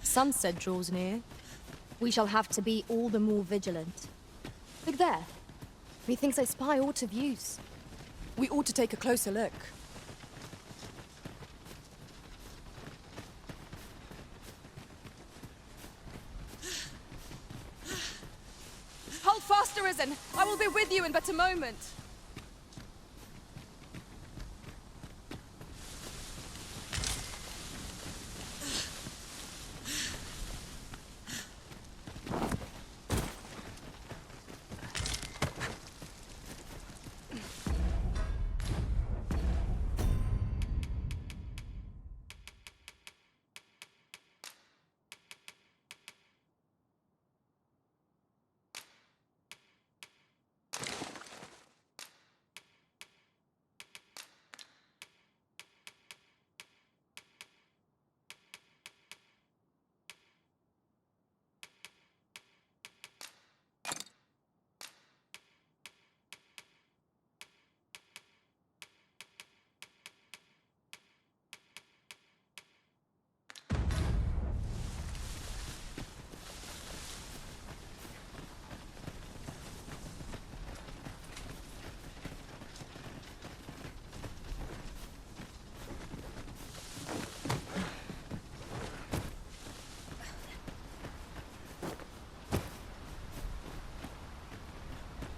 Sunset draws near. We shall have to be all the more vigilant. Look there. Methinks I spy aught of use. We ought to take a closer look. Hold fast, Arisen! I will be with you in but a moment.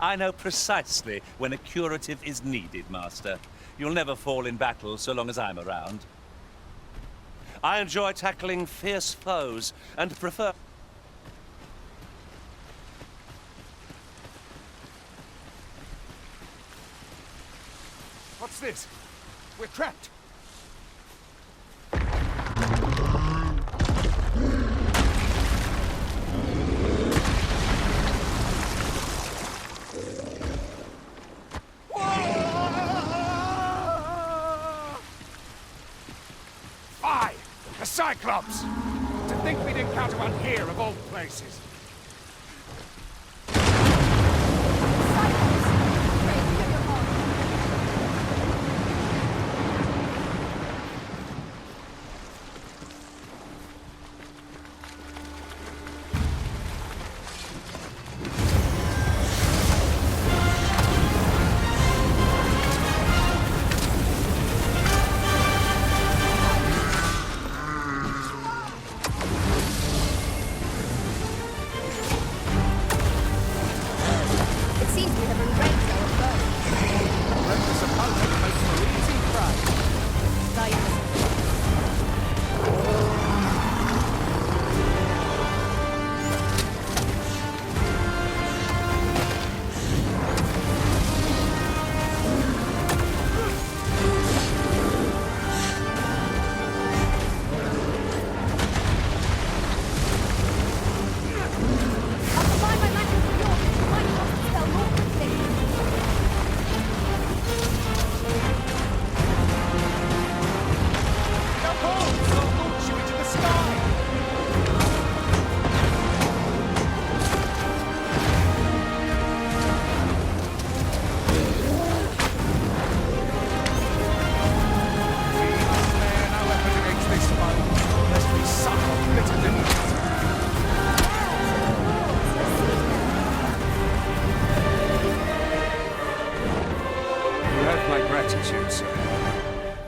I know precisely when a curative is needed, Master. You'll never fall in battle so long as I'm around. I enjoy tackling fierce foes and prefer... What's this? We're trapped! A Cyclops! To think we'd encounter one here of all places.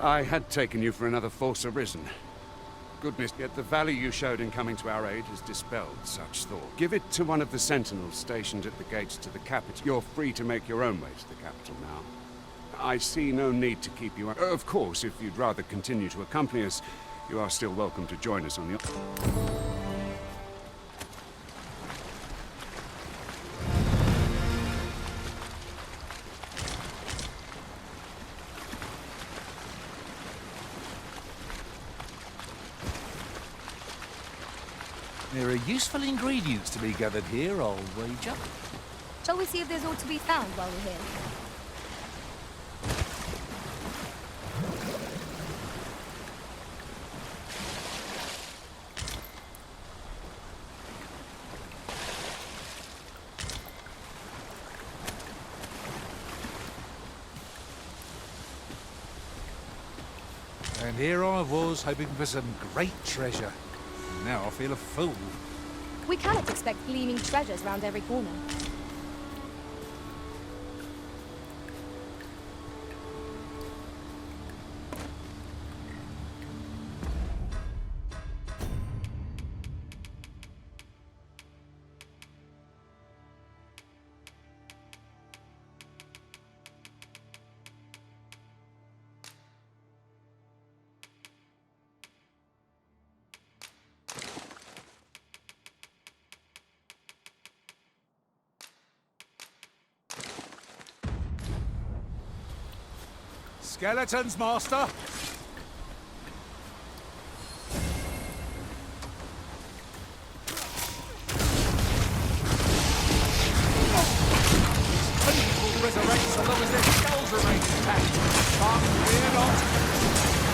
I had taken you for another Force Arisen. Goodness, yet the value you showed in coming to our aid has dispelled such thought. Give it to one of the sentinels stationed at the gates to the capital. You're free to make your own way to the capital now. I see no need to keep you... Of course, if you'd rather continue to accompany us, you are still welcome to join us on the... There are useful ingredients to be gathered here, I'll wager. Shall we see if there's aught to be found while we're here? And here I was, hoping for some great treasure. Now I feel a fool. We cannot expect gleaming treasures round every corner. Skeletons, Master! People will resurrect so long as their skulls remain intact. But fear not.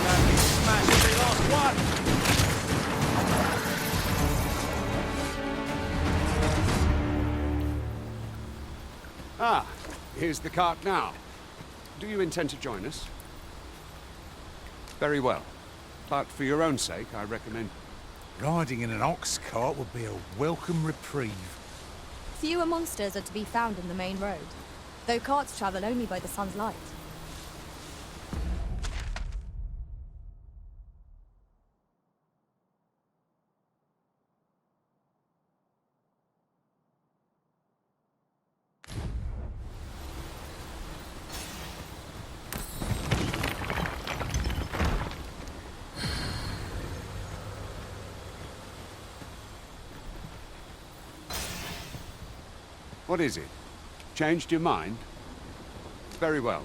Let me smash every last one! Ah, here's the cart now. Do you intend to join us? Very well. But for your own sake, I recommend... Riding in an ox cart would be a welcome reprieve. Fewer monsters are to be found in the main road, though carts travel only by the sun's light. What is it? Changed your mind? Very well.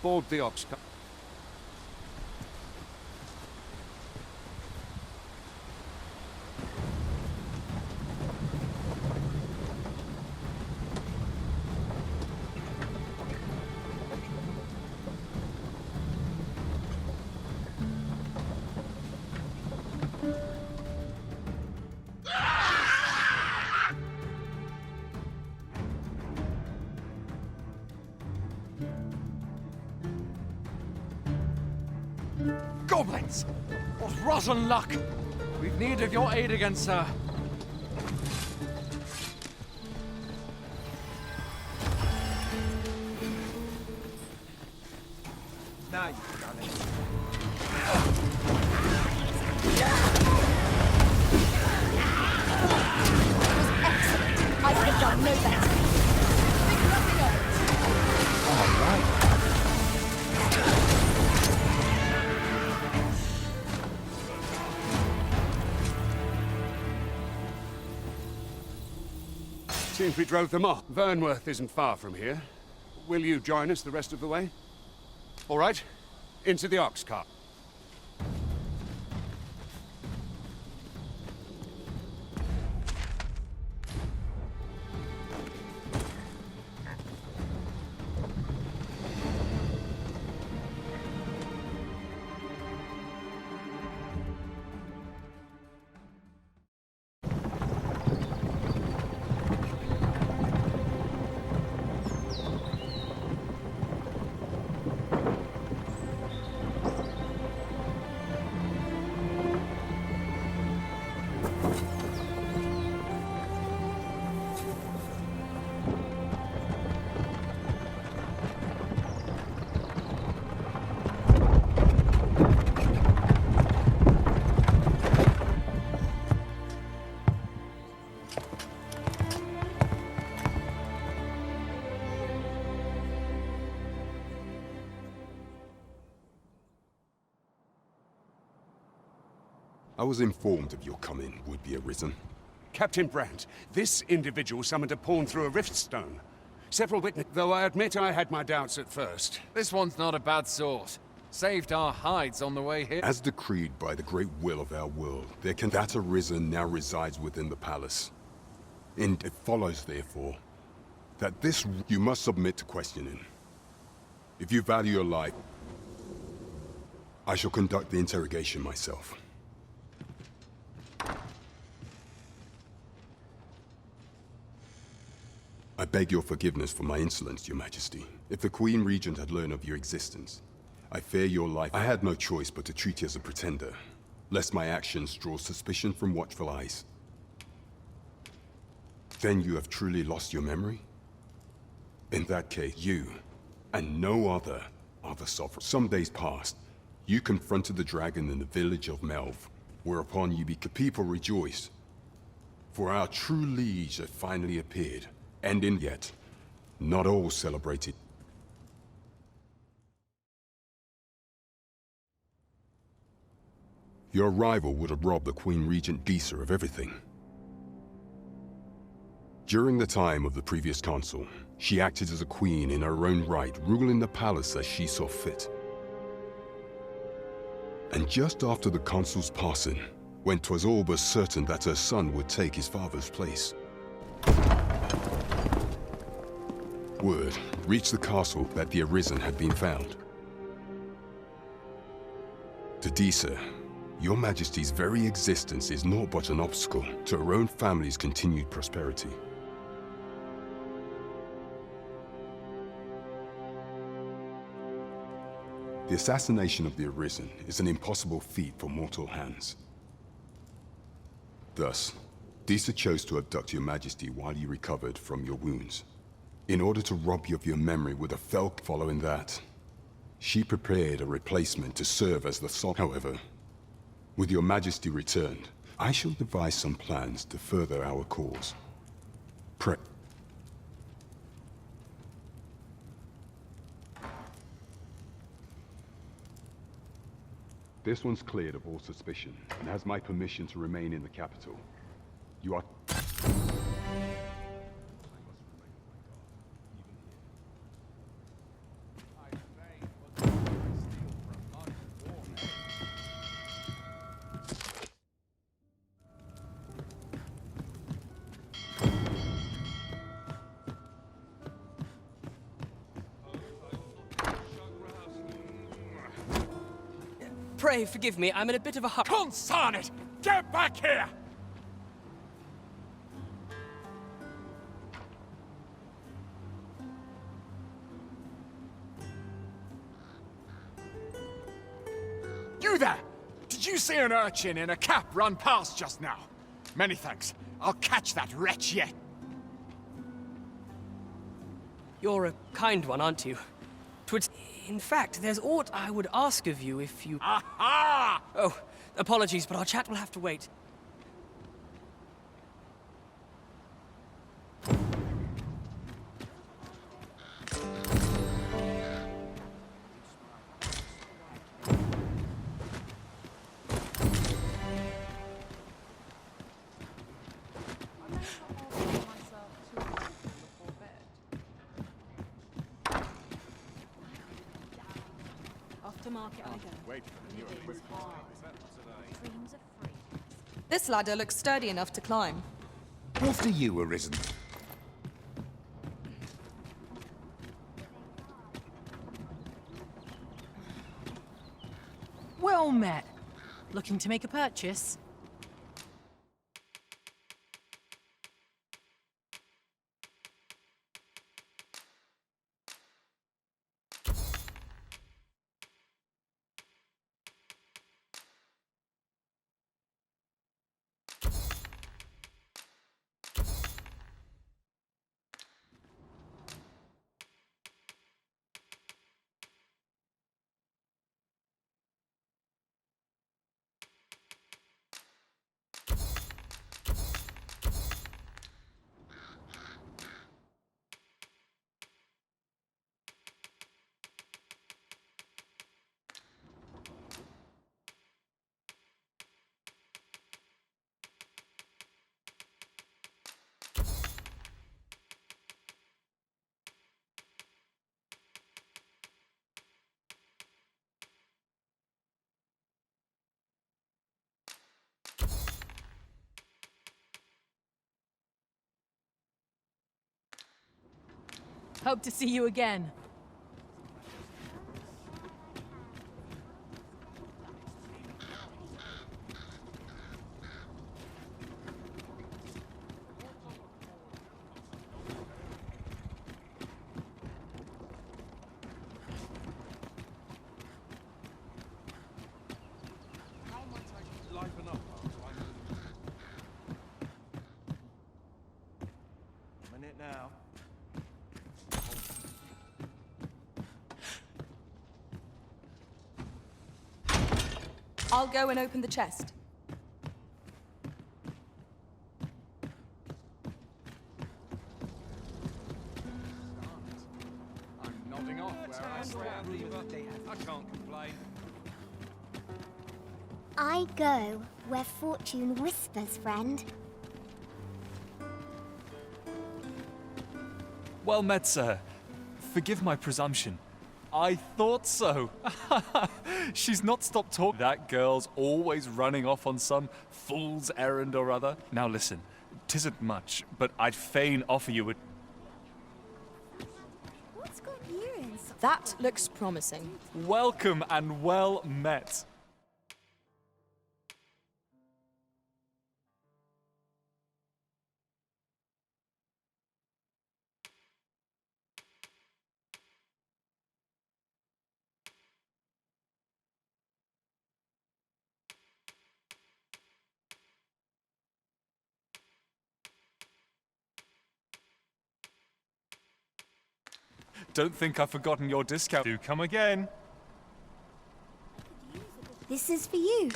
Board the ox cart. Goblins! What rotten luck! We've need of your aid again, sir. Now you've done it. Excellent! I could have done no better. Think nothing of it. All right. Seems we drove them off. Vernworth isn't far from here. Will you join us the rest of the way? All right. Into the ox cart. I was informed of your coming would be arisen. Captain Brandt, this individual summoned a pawn through a rift stone. Several witnesses, though I admit I had my doubts at first. This one's not a bad sort. Saved our hides on the way here. As decreed by the great will of our world, that arisen now resides within the palace. And it follows, therefore, that you must submit to questioning. If you value your life, I shall conduct the interrogation myself. I beg your forgiveness for my insolence, Your Majesty. If the Queen Regent had learned of your existence, I fear your life. I had no choice but to treat you as a pretender. lest my actions draw suspicion from watchful eyes. Then you have truly lost your memory? In that case, you, and no other, are the sovereign. Some days passed. You confronted the dragon in the village of Melv, whereupon people rejoiced. For our true liege had finally appeared, and in yet, not all celebrated. Your arrival would have robbed the Queen Regent Disa of everything. During the time of the previous consul, she acted as a queen in her own right, ruling the palace as she saw fit. And just after the consul's passing, when 'twas all but certain that her son would take his father's place, word reached the castle that the Arisen had been found. To Disa, your Majesty's very existence is naught but an obstacle to her own family's continued prosperity. The assassination of the Arisen is an impossible feat for mortal hands. Thus, Disa chose to abduct your Majesty while you recovered from your wounds, in order to rob you of your memory with a fell. Following that, she prepared a replacement to serve as the sole. However, with your Majesty returned, I shall devise some plans to further our cause. This one's cleared of all suspicion, and has my permission to remain in the capital. You are... Pray forgive me, I'm in a bit of a hurry. Consign it! Get back here! You there! Did you see an urchin in a cap run past just now? Many thanks. I'll catch that wretch yet. You're a kind one, aren't you? In fact, there's aught I would ask of you if you... Aha! Oh, apologies, but our chat will have to wait. This ladder looks sturdy enough to climb. After you, Arisen. Well met. Looking to make a purchase? Hope to see you again. I'll go and open the chest. I'm nodding off where I stand. I can't complain. I go where fortune whispers, friend. Well met, sir. Forgive my presumption. I thought so. She's not stopped talking. That girl's always running off on some fool's errand or other. Now listen, 'tisn't much, but I'd fain offer you a... What's got you in? That looks promising. Welcome and well met. Don't think I've forgotten your discount. Do come again. This is for you.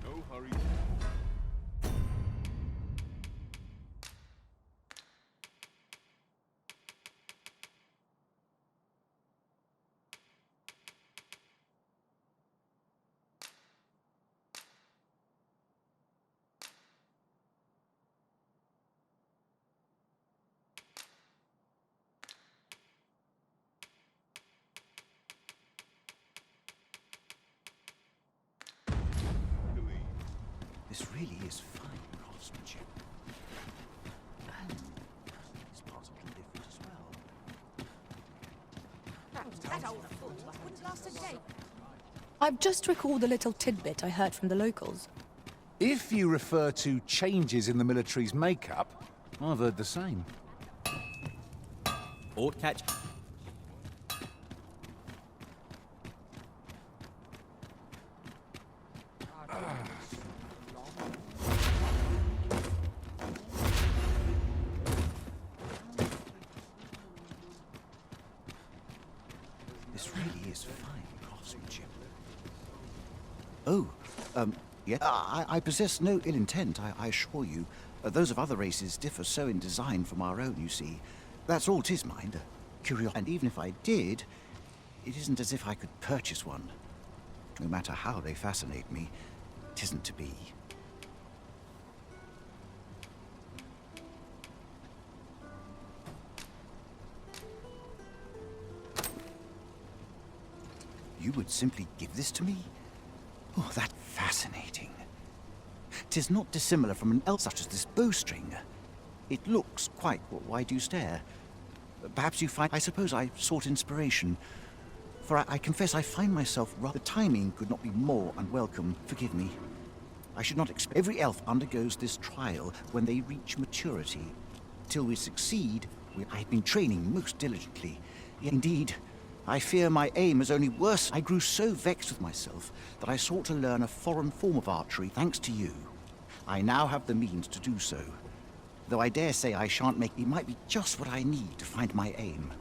No hurry. This really is fine craftsmanship. And it's possibly different as well. I've just recalled a little tidbit I heard from the locals. If you refer to changes in the military's makeup, I've heard the same. Fort catch. This really is fine craftsmanship. Oh, yeah. I possess no ill intent, I assure you. Those of other races differ so in design from our own, you see. That's all 'tis, mind. Curiosity. And even if I did, it isn't as if I could purchase one. No matter how they fascinate me, 'tisn't to be. You would simply give this to me? Oh, that's fascinating. 'Tis not dissimilar from an elf such as this bowstring. It looks quite... Why do you stare? Perhaps you find... I suppose I sought inspiration. For I confess I find myself... The timing could not be more unwelcome. Forgive me. I should not expect... Every elf undergoes this trial when they reach maturity. Till we succeed, I've been training most diligently. Indeed, I fear my aim is only worse. I grew so vexed with myself that I sought to learn a foreign form of archery thanks to you. I now have the means to do so. Though I dare say I shan't make... It might be just what I need to find my aim.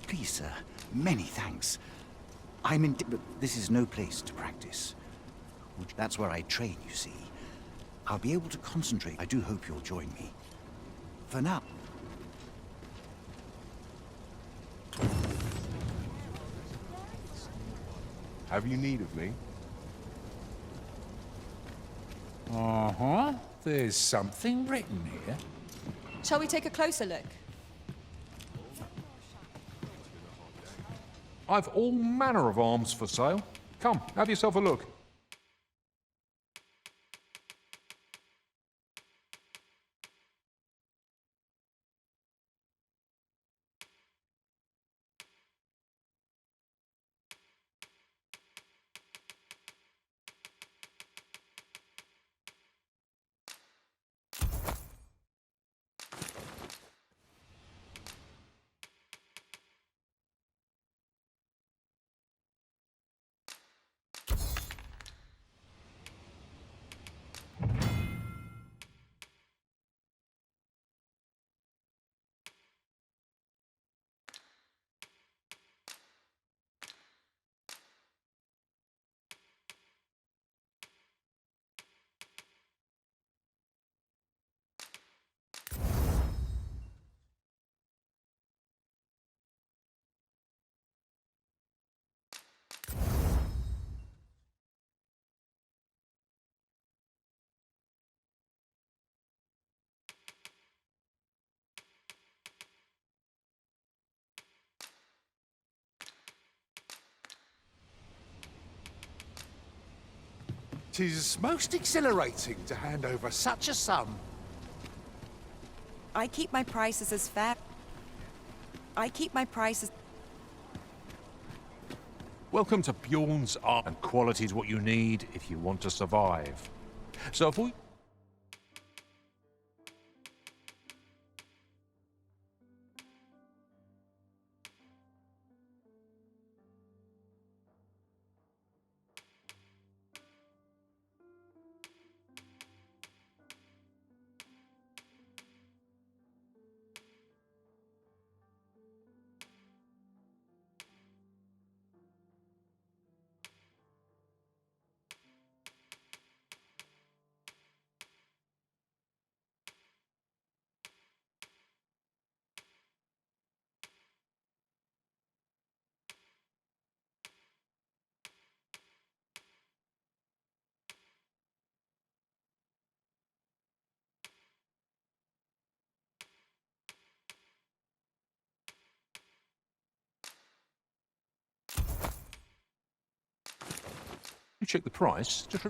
Please, sir, many thanks. But this is no place to practice. That's where I train, you see. I'll be able to concentrate. I do hope you'll join me. For now... Have you need of me? Uh-huh. There's something written here. Shall we take a closer look? I've all manner of arms for sale. Come, have yourself a look. 'Tis most exhilarating to hand over such a sum. I keep my prices as fair. I keep my prices. Welcome to Bjorn's Art, and quality is what you need if you want to survive. So if we... You check the price, just...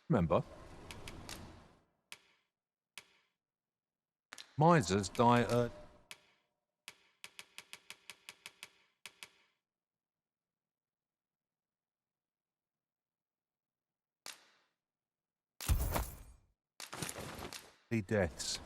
Remember, misers die early. Deaths.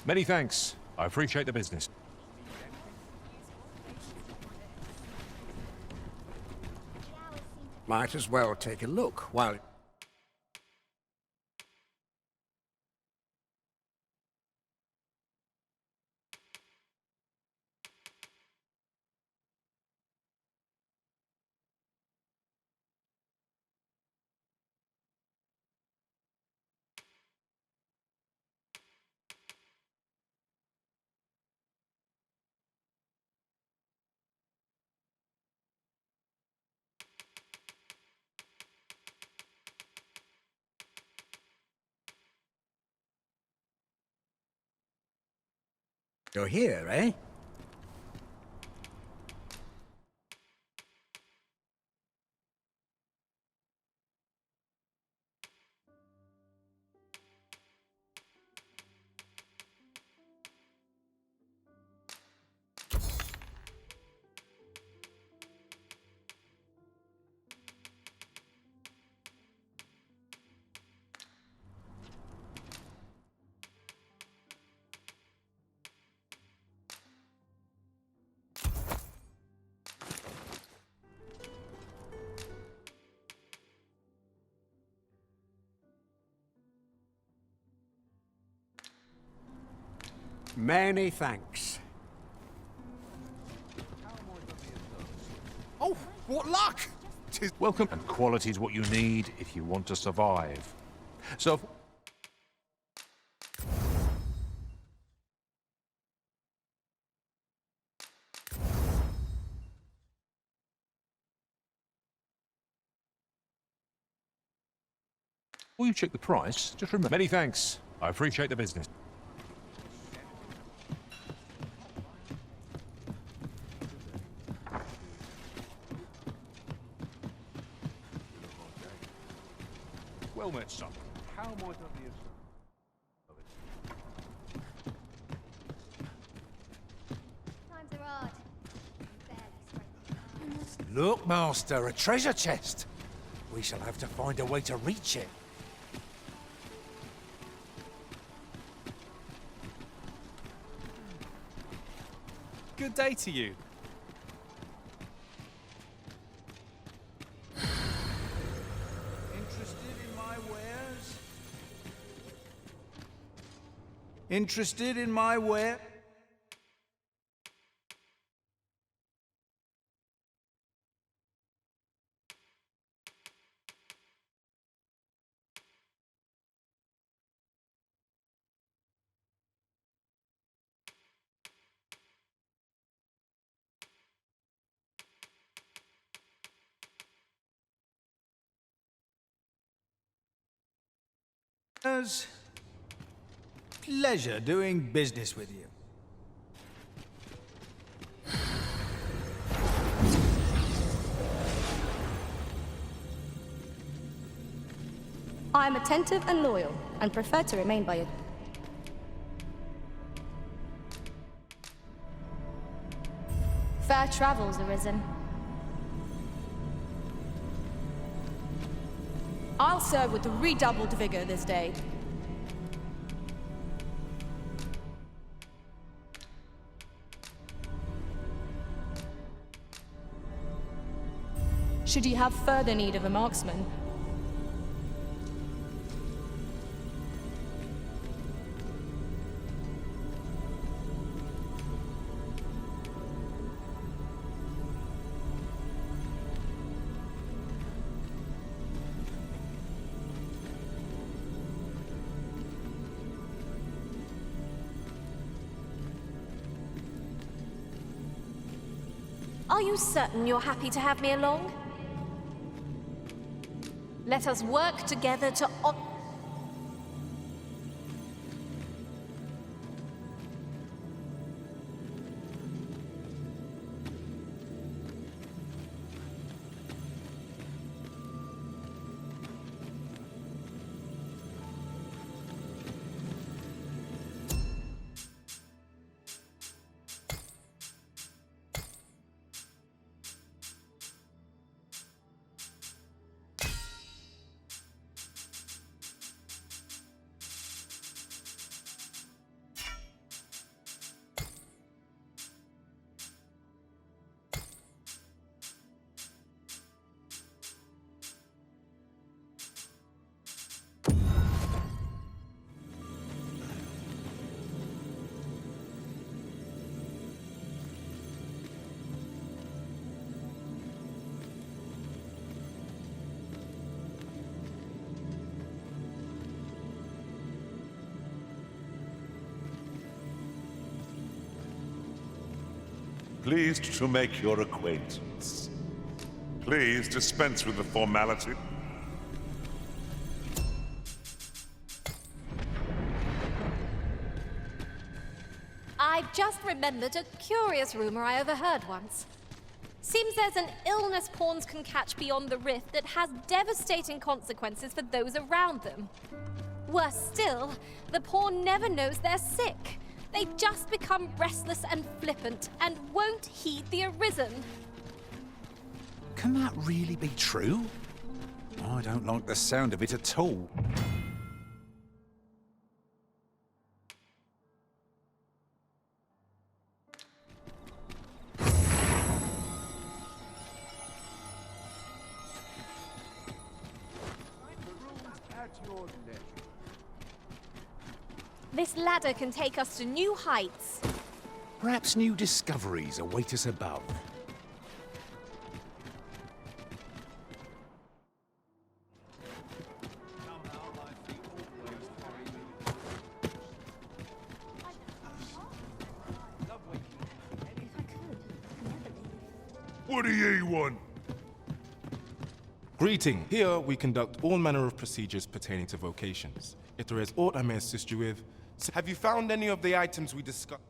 Many thanks. I appreciate the business. Might as well take a look while... You're here, eh? Many thanks. Oh, what luck! Welcome, and quality is what you need if you want to survive. So... Will you check the price? Just remember... Many thanks. I appreciate the business. Well met, son. How might I be Times are hard. Look, Master, a treasure chest. We shall have to find a way to reach it. Good day to you. Interested in my wares? Interested in my ware? Pleasure doing business with you. I am attentive and loyal, and prefer to remain by your... Fair travels, Arisen. I'll serve with redoubled vigor this day. Should you have further need of a marksman, Are you certain you're happy to have me along? Let us work together to... Pleased to make your acquaintance. Please dispense with the formality. I've just remembered a curious rumor I overheard once. Seems there's an illness pawns can catch beyond the rift that has devastating consequences for those around them. Worse still, the pawn never knows they're sick. They just become restless and flippant and won't heed the Arisen. Can that really be true? I don't like the sound of it at all. This ladder can take us to new heights. Perhaps new discoveries await us above. What do ye want? Greeting. Here we conduct all manner of procedures pertaining to vocations. If there is aught I may assist you with... Have you found any of the items we discussed?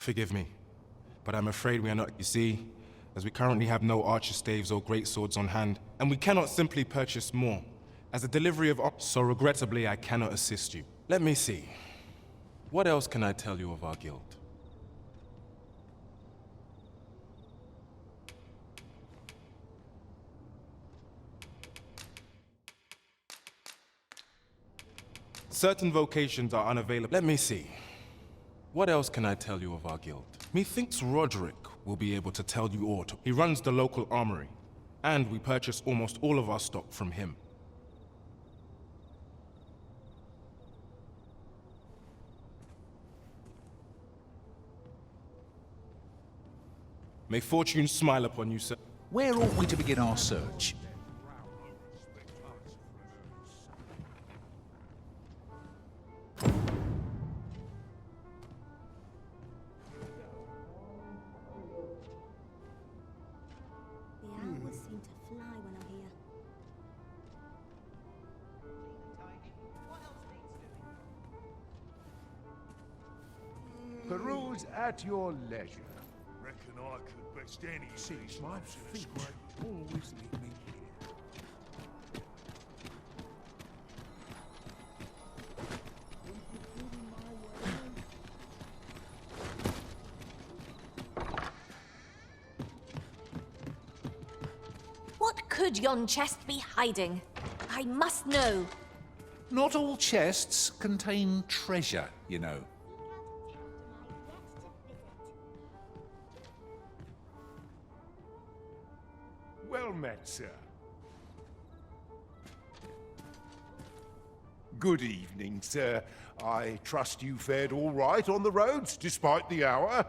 Forgive me, but I'm afraid we are not. You see, as we currently have no archer staves or great swords on hand, and we cannot simply purchase more. As a delivery of so regrettably, I cannot assist you. Let me see. What else can I tell you of our guild? Certain vocations are unavailable. Let me see. What else can I tell you of our guild? Methinks Roderick will be able to tell you aught. He runs the local armory, and we purchase almost all of our stock from him. May fortune smile upon you, sir. Where ought we to begin our search? The hours seem to fly when I'm here. Peruse at your leisure. Reckon I could best any of these My moves in a feet scrape. always lead me here. What could yon chest be hiding? I must know. Not all chests contain treasure, you know. Well met, sir. Good evening, sir. I trust you fared all right on the roads, despite the hour?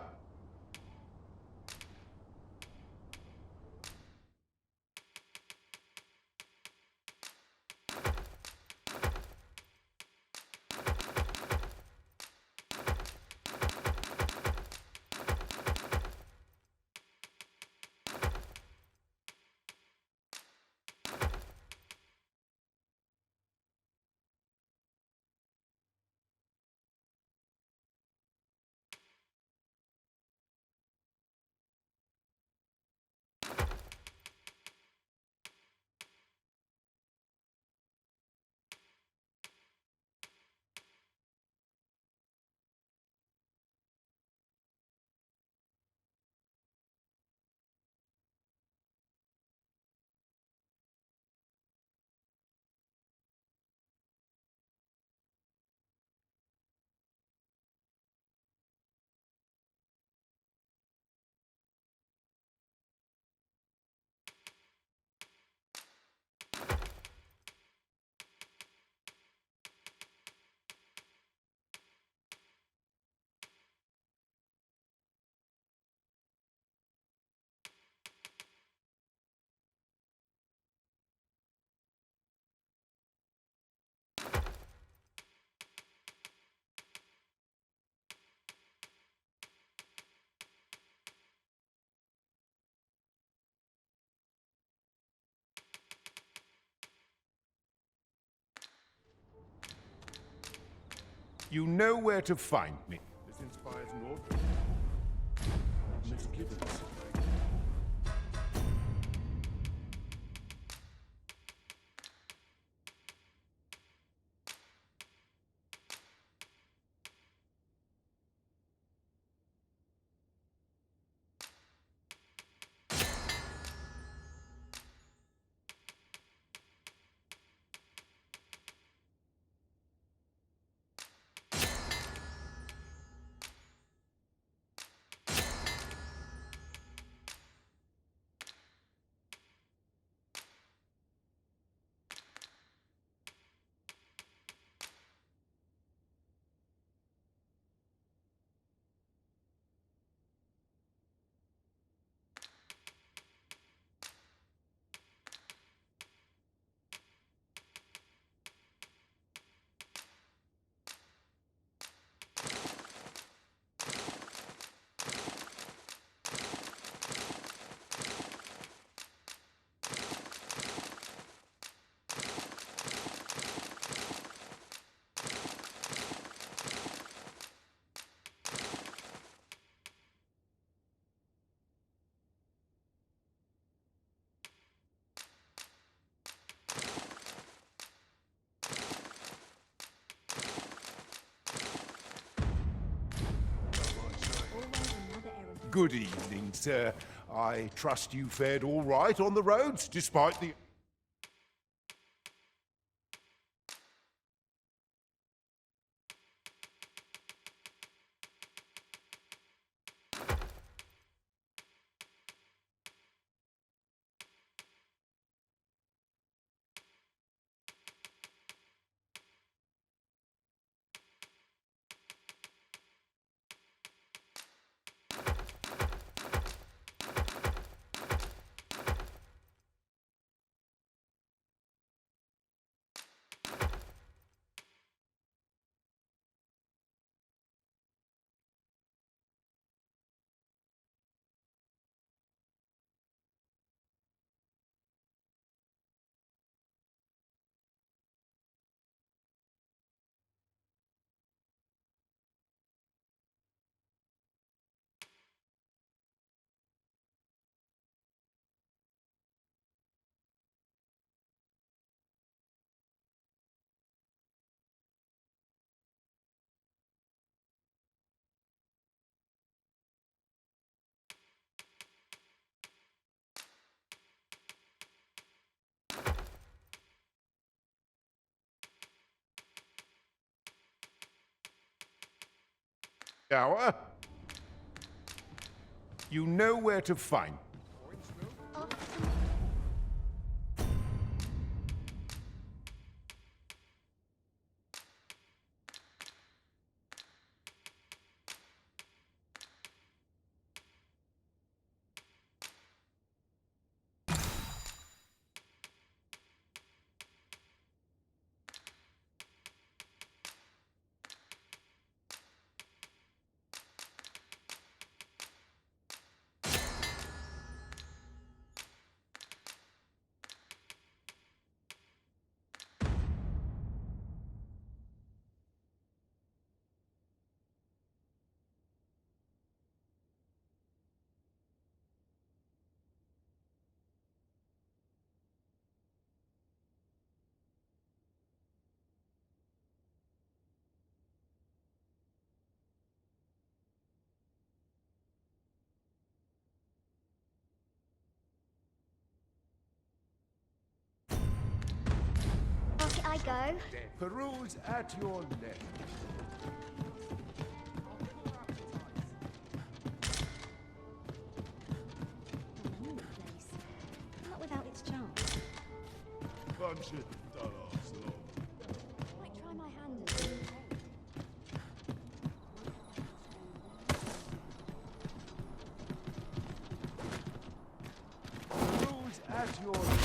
You know where to find me. This inspires naught. Misgivings. good evening, sir. I trust you fared all right on the roads, despite the... Hour. You know where to find. Off I go. Peruse at your left. Not without its charm. Bunch of dollars, Lord. Might try my hand at it. Peruse at your left.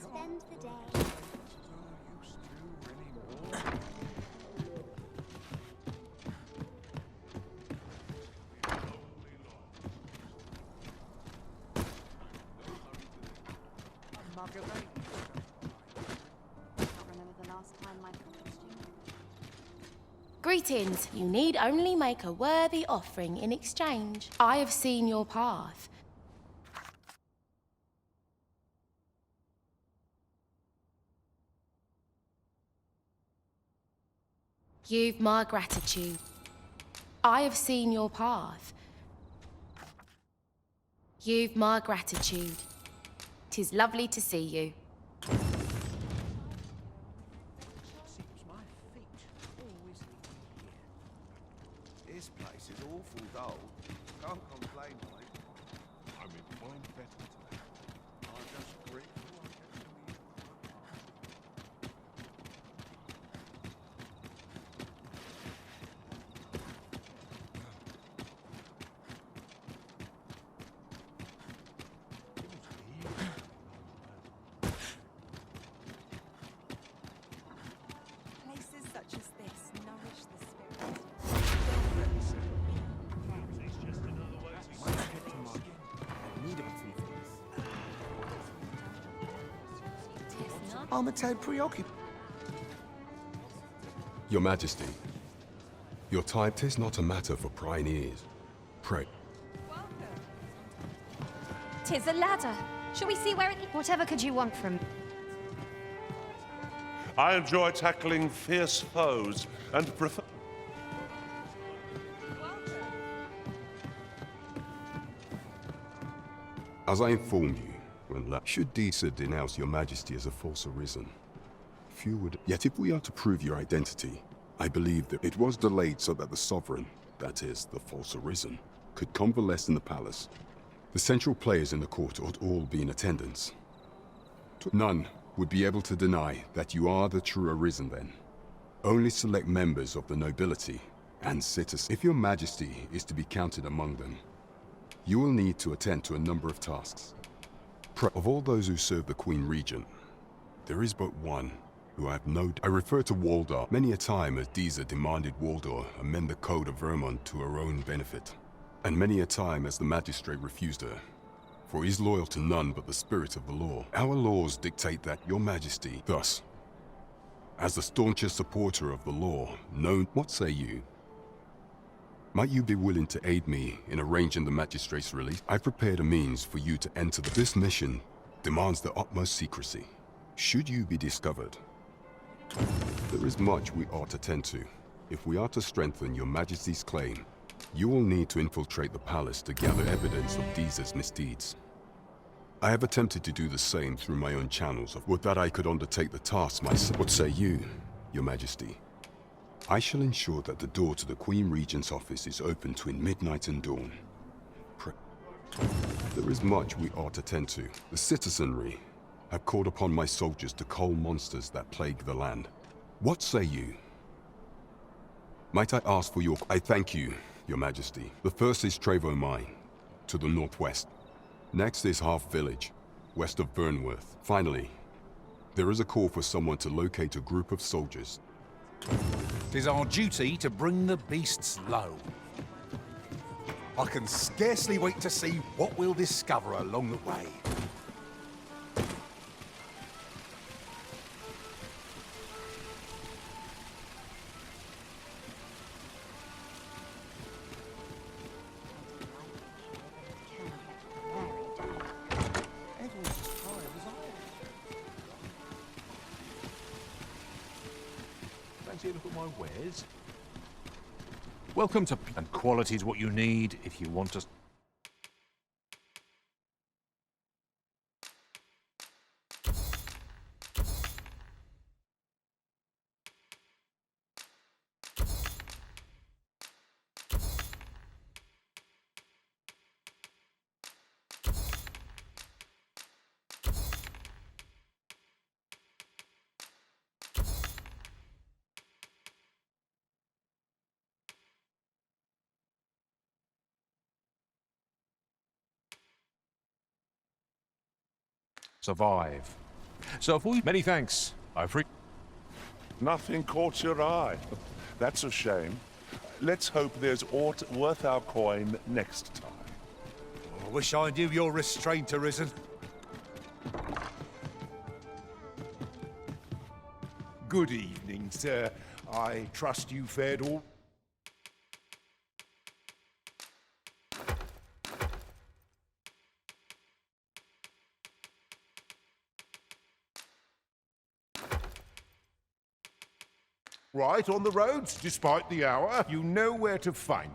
Spend the day. Greetings. You need only make a worthy offering in exchange. I have seen your path. You've my gratitude. I have seen your path. You've my gratitude. 'Tis lovely to see you. This place is awful dull. Can't complain, mate. I'm in fine better today. I'm just grateful I get to eat. Places such as this nourish the spirit. I'm a tad preoccupied. Your Majesty, your time 'tis not a matter for prying ears. Pray. 'Tis a ladder. Shall we see where it... Whatever could you want from... I enjoy tackling fierce foes and prefer... As I informed you, should Disa denounce your majesty as a false arisen, few would... Yet if we are to prove your identity, I believe that it was delayed so that the sovereign, that is, the false arisen, could convalesce in the palace. The central players in the court ought all be in attendance. None would be able to deny that you are the true arisen then. Only select members of the nobility and citizens. If your majesty is to be counted among them, you will need to attend to a number of tasks. Of all those who serve the Queen Regent, there is but one who I have no... I refer to Waldar. Many a time as Disa demanded Waldar amend the Code of Vermont to her own benefit. And many a time as the magistrate refused her, for he is loyal to none but the spirit of the law. Our laws dictate that your majesty, thus, as the staunchest supporter of the law, known... What say you? Might you be willing to aid me in arranging the magistrate's release? I've prepared a means for you to enter This mission demands the utmost secrecy. Should you be discovered, there is much we ought to tend to. If we are to strengthen your majesty's claim, you will need to infiltrate the palace to gather evidence of Disa's misdeeds. I have attempted to do the same through my own channels. Would that I could undertake the task myself. What say you, your majesty? I shall ensure that the door to the Queen Regent's office is open between midnight and dawn. There is much we ought to tend to. The citizenry have called upon my soldiers to cull monsters that plague the land. What say you? Might I ask for your... I thank you, your majesty. The first is Trevo Mine, to the northwest. Next is Half Village, west of Burnworth. Finally, there is a call for someone to locate a group of soldiers. 'Tis our duty to bring the beasts low. I can scarcely wait to see what we'll discover along the way. Fancy a look at my wares? Welcome to... And quality's what you need if you want to... survive. So if we... Many thanks. Nothing caught your eye. That's a shame. Let's hope there's aught worth our coin next time. I wish I knew your restraint, Arisen. Good evening, sir. I trust you fared all... right on the roads, despite the hour. You know where to find.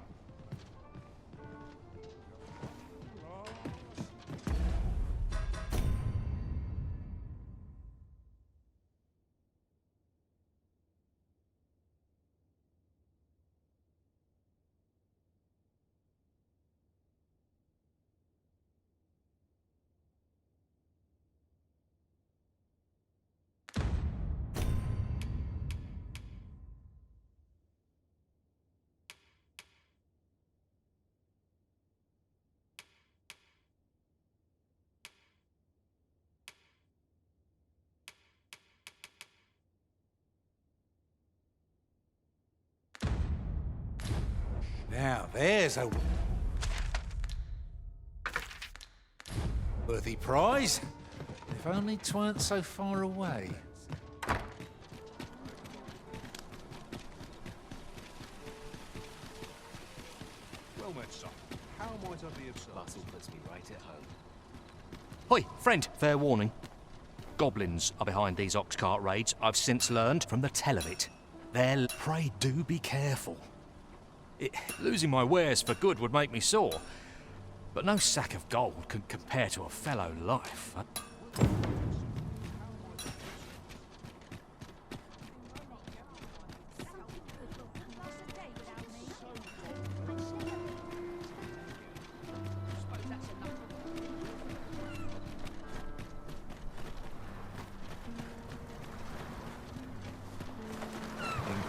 Now, there's a worthy prize. If only 'tweren't so far away. Well met, son. How might I be of service? Muscle puts me right at home. Hoi, friend. Fair warning. Goblins are behind these ox cart raids, I've since learned from the tell of it. Pray do be careful. Losing my wares for good would make me sore, but no sack of gold can compare to a fellow life.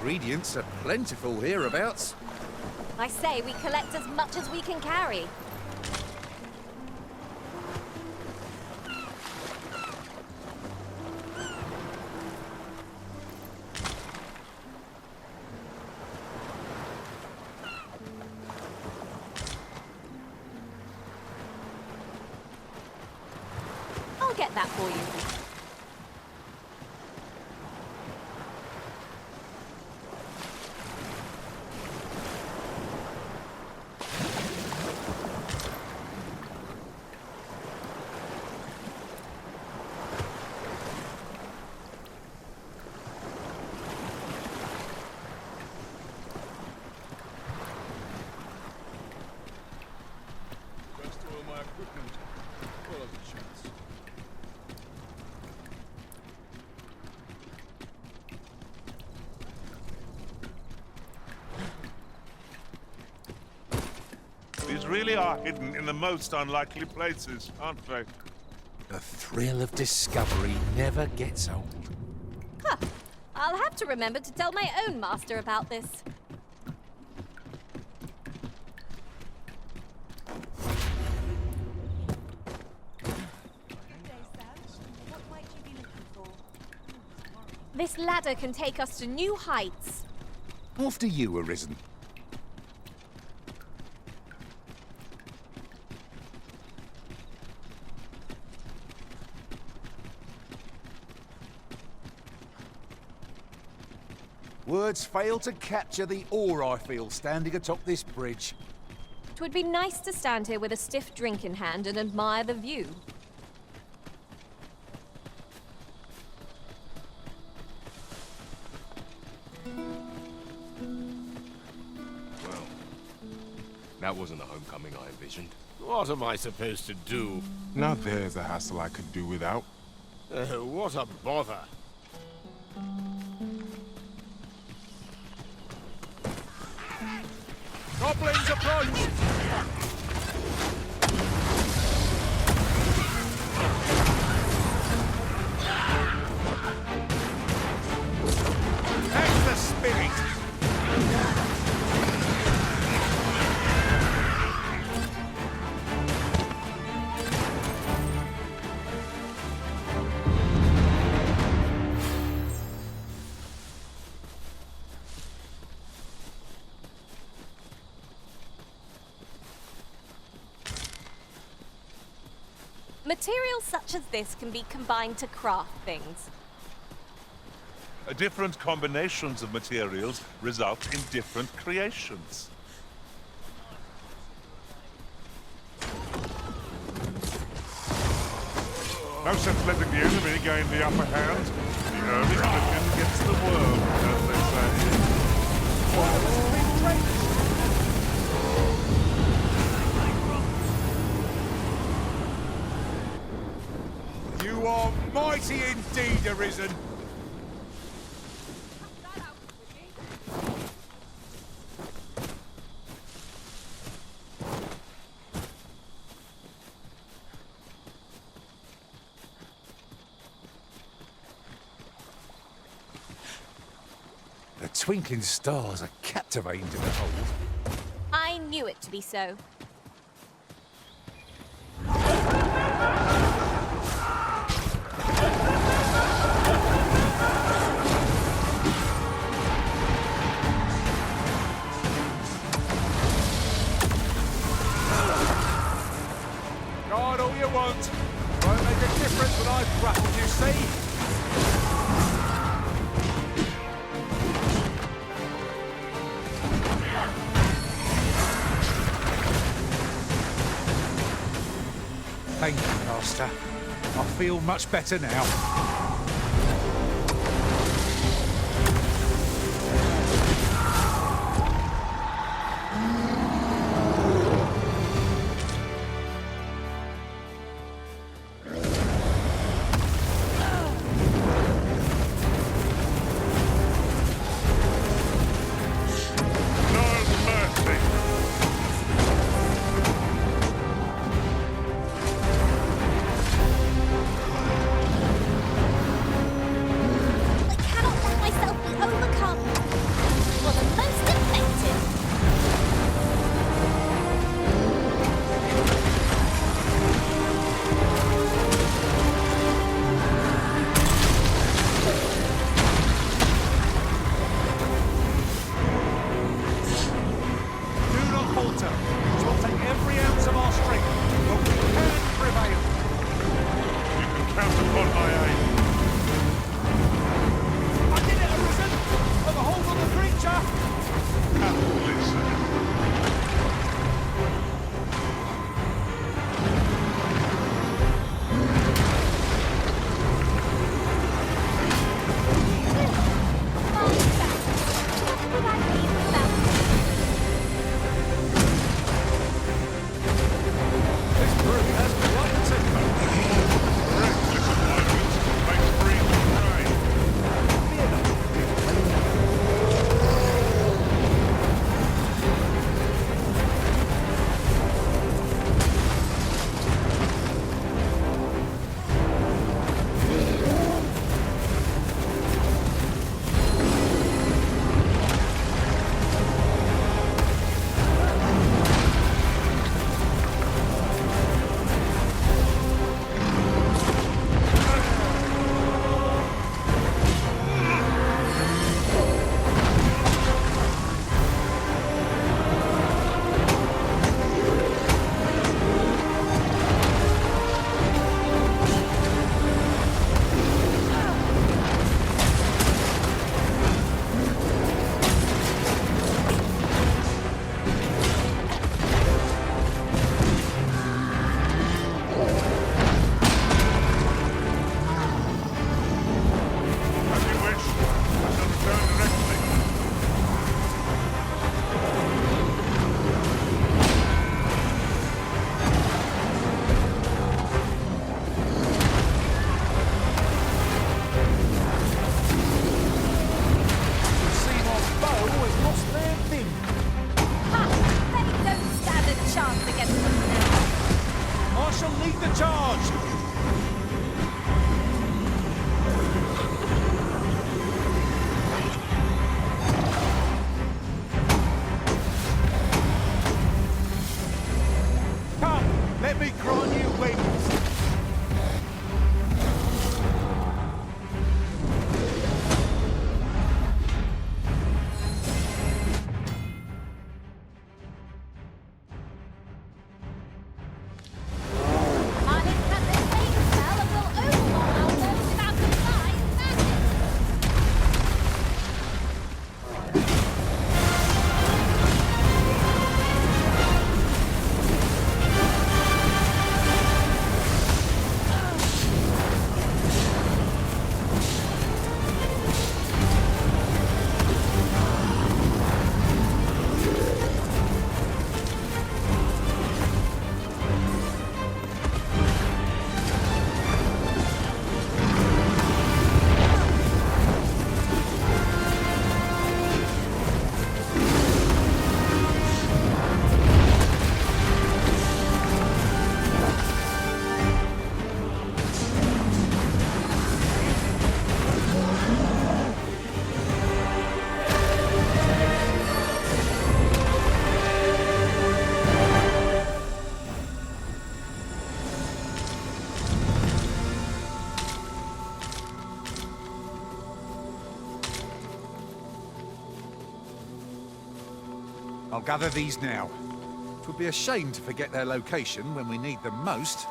Ingredients are plentiful hereabouts. I say we collect as much as we can carry. I'll get that for you. These really are hidden in the most unlikely places, aren't they? The thrill of discovery never gets old. Huh. I'll have to remember to tell my own master about this. This ladder can take us to new heights. After you, Arisen. Words fail to capture the awe I feel standing atop this bridge. 'Twould be nice to stand here with a stiff drink in hand and admire the view. Well, that wasn't the homecoming I envisioned. What am I supposed to do? Now there's a hassle I could do without. What a bother. Goblins approach! That's the spirit! Materials such as this can be combined to craft things. Different combinations of materials result in different creations. No sense letting the enemy gain the upper hand. The early chicken gets the worm, as they say. You are mighty indeed, Arisen. The twinkling stars are captivating to behold. I knew it to be so. Guard all you want. Won't make a difference when I've grappled, you see? Thank you, Master. I feel much better now. I cannot let myself be overcome. For the most effective. Do not falter. We will take every ounce of our strength, but we can prevail. You can count upon my aid. I did it, Arisen! Got the hold on the creature! Listen. This brew has quite a temper. Reckless at moments makes breathing rain. Fear not. As you wish. I shall return directly. Seymour's bow has lost their vim. Ha! They don't stand a chance against them now. I shall lead the charge. Come, let me grant you wings. Incandescent spell and will overhaul our walls without combined magic. I'll gather these now. It would be a shame to forget their location when we need them most.